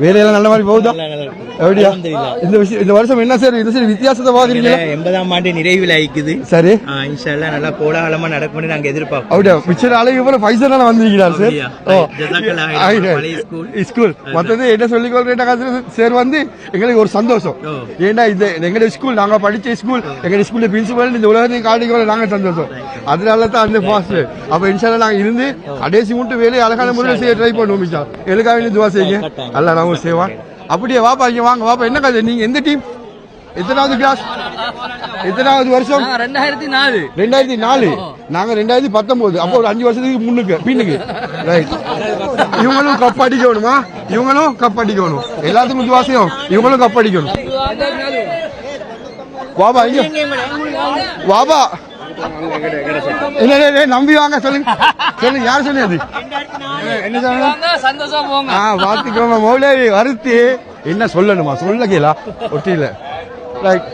வேலையெல்லாம் நல்ல மாதிரி போகுதா? எப்படியா இந்த வருஷம் என்ன சார் இந்த வித்தியாசத்தை பாக்குறீங்க? 80ஆம் ஆண்டு நிறைவில் ஆயிக்குது. சரி, இன்ஷா அல்லாஹ் நல்லா கோலாகலமா நடக்கும்னு நாங்க எதிர்பார்ப்போம். அப்படியா? மிச்சர் அழகு போல பைசா வந்திருக்கிறார் சார். ஸ்கூல் மற்றது என்ன சொல்லிக்கொள்றேன் சார், வந்து எங்களுக்கு ஒரு சந்தோஷம். ஏன்னா இது எங்க ஸ்கூல், நாங்க படிச்ச ஸ்கூல், எங்க ஸ்கூல்ல பிரின்சிபல் இந்த உலகத்தையும் காட்டிக்கொள்ள நாங்க சந்தோஷம். அதனால தான் அந்த பாஸ்ட். அப்ப இன்ஷா அல்லாஹ் நாங்க இருந்து கடைசி மட்டும் வேலையை அழகான முறையில் செய்ய ட்ரை பண்ணுவோம். மிச்சா எதுக்காக துவா செய்யுங்க, அல்ல நாங்க செய்வான். அப்படியே வாப்பா இங்க வாங்க வாப்பா. என்ன கதை, நீங்க எந்த டீம், எத்தனாவது கிளாஸ், எத்தனாவது வருஷம்? 2004. நாங்க 2019. அப்போ ஒரு 5 வருஷத்துக்கு முன்னுக்கு பின்னுக்கு. ரைட். இவங்களும் கப் அடிக்கணுமா? இவங்களும் கப் அடிக்கணும். எல்லாத்துக்கும் துவாசையும் இவங்களும் கப் அடிக்கணும். வாபா இங்க வாபா. நம்பி வாங்க. சொல்லுங்க சொல்லுங்க, யார் சொன்னது? என்ன சொன்னா பாத்துக்கோங்க மௌலவி வருத்தி என்ன சொல்லணுமா? சொல்ல கேளா ஒட்டியில. ரைட்.